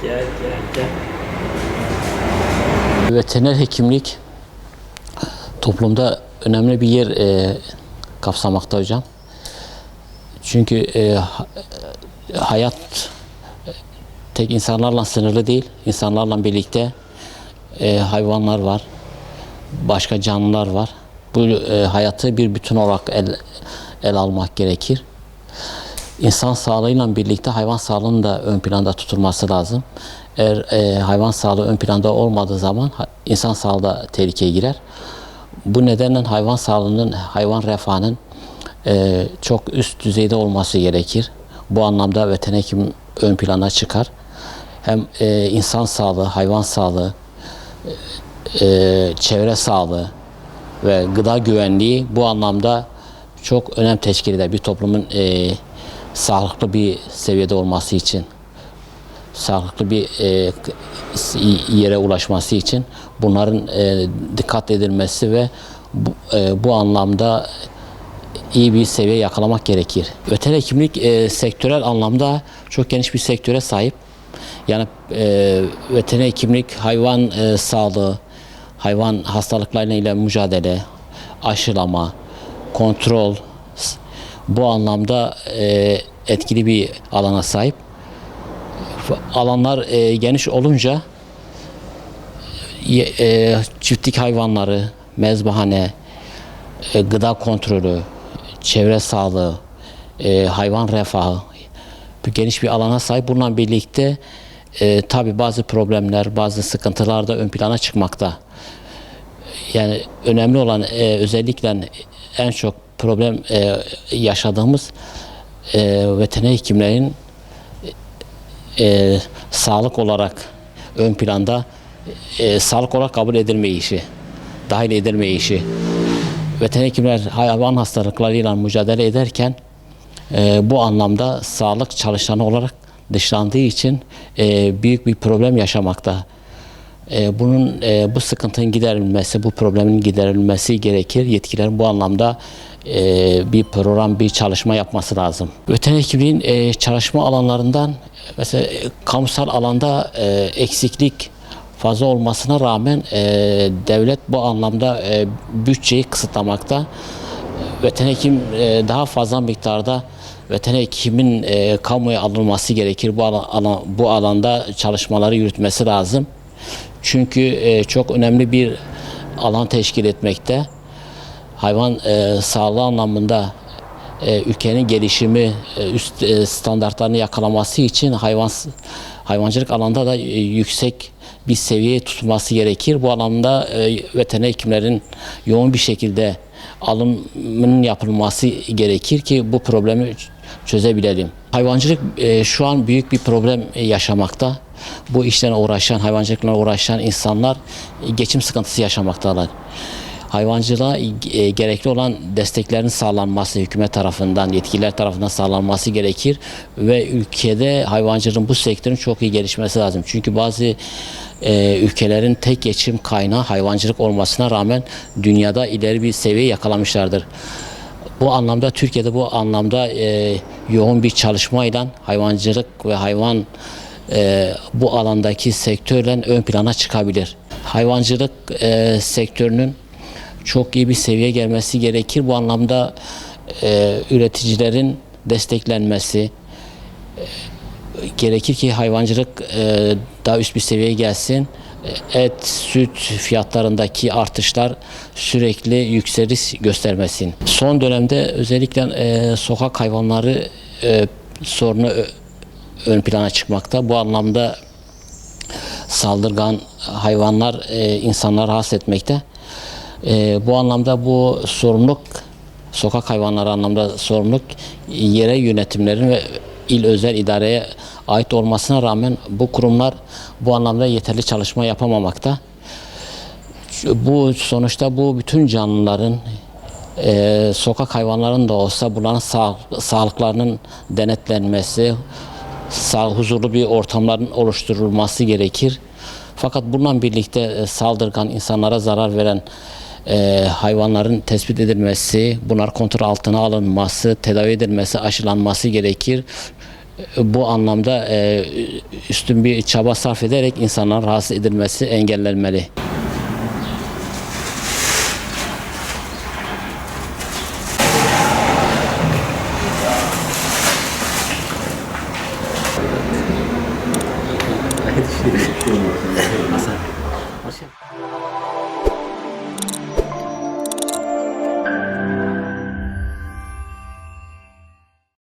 Gel gel gel. Veteriner hekimlik toplumda önemli bir yer kapsamakta hocam. Çünkü hayat tek insanlarla sınırlı değil. İnsanlarla birlikte hayvanlar var, başka canlılar var. Bu hayatı bir bütün olarak el almak gerekir. İnsan sağlığıyla birlikte hayvan sağlığının da ön planda tutulması lazım. Eğer hayvan sağlığı ön planda olmadığı zaman insan sağlığı da tehlikeye girer. Bu nedenle hayvan sağlığının, hayvan refahının çok üst düzeyde olması gerekir. Bu anlamda veteriner hekim ön plana çıkar. Hem insan sağlığı, hayvan sağlığı, çevre sağlığı ve gıda güvenliği bu anlamda çok önem teşkil eder. Bir toplumun sağlıklı bir seviyede olması için, sağlıklı bir yere ulaşması için bunların dikkat edilmesi ve bu anlamda iyi bir seviye yakalamak gerekir. Veteriner hekimlik sektörel anlamda çok geniş bir sektöre sahip. Yani veteriner hekimlik hayvan sağlığı, hayvan hastalıklarıyla mücadele, aşılama, kontrol bu anlamda etkili bir alana sahip. Alanlar geniş olunca çiftlik hayvanları, mezbahane, gıda kontrolü, çevre sağlığı, hayvan refahı geniş bir alana sahip. Bununla birlikte tabii bazı problemler, bazı sıkıntılar da ön plana çıkmakta. Yani önemli olan özellikle en çok problem yaşadığımız veteriner hekimlerin sağlık olarak ön planda sağlık olarak kabul edilmeyişi, dahil edilmeyişi. Veteriner hekimler hayvan hastalıklarıyla mücadele ederken bu anlamda sağlık çalışanı olarak dışlandığı için büyük bir problem yaşamakta. Bu sıkıntının giderilmesi, bu problemin giderilmesi gerekir. Yetkililerin bu anlamda bir program, bir çalışma yapması lazım. Veteriner hekimliğin çalışma alanlarından mesela kamusal alanda eksiklik fazla olmasına rağmen devlet bu anlamda bütçeyi kısıtlamakta. Veteriner hekim daha fazla miktarda veteriner hekimin kamuya alınması gerekir. Bu alanda çalışmaları yürütmesi lazım. Çünkü çok önemli bir alan teşkil etmekte. Hayvan sağlığı anlamında ülkenin gelişimi, üst standartlarını yakalaması için hayvancılık alanda da yüksek bir seviyeye tutulması gerekir. Bu alanda veteriner hekimlerin yoğun bir şekilde alımının yapılması gerekir ki bu problemi çözebilelim. Hayvancılık şu an büyük bir problem yaşamakta. Bu işlerle uğraşan, hayvancılıkla uğraşan insanlar geçim sıkıntısı yaşamaktalar. Hayvancılığa gerekli olan desteklerin sağlanması, hükümet tarafından, yetkililer tarafından sağlanması gerekir ve ülkede hayvancılığın bu sektörün çok iyi gelişmesi lazım. Çünkü bazı ülkelerin tek geçim kaynağı hayvancılık olmasına rağmen dünyada ileri bir seviye yakalamışlardır. Bu anlamda Türkiye'de bu anlamda yoğun bir çalışmayla hayvancılık ve hayvan bu alandaki sektörle ön plana çıkabilir. Hayvancılık sektörünün çok iyi bir seviyeye gelmesi gerekir. Bu anlamda üreticilerin desteklenmesi gerekir ki hayvancılık daha üst bir seviyeye gelsin. Et, süt fiyatlarındaki artışlar sürekli yükseliş göstermesin. Son dönemde özellikle sokak hayvanları sorunu ön plana çıkmakta. Bu anlamda saldırgan hayvanlar insanları rahatsız etmekte. Bu anlamda bu sorumluluk, sokak hayvanları anlamda sorumluluk yerel yönetimlerin ve il özel idareye ait olmasına rağmen bu kurumlar bu anlamda yeterli çalışma yapamamakta. Bu sonuçta bu bütün canlıların, sokak hayvanların da olsa bunların sağlıklarının denetlenmesi, huzurlu bir ortamların oluşturulması gerekir. Fakat bununla birlikte saldırgan, insanlara zarar veren hayvanların tespit edilmesi, bunlar kontrol altına alınması, tedavi edilmesi, aşılanması gerekir. bu anlamda üstün bir çaba sarf ederek insanların rahatsız edilmesi engellenmeli. Hasan.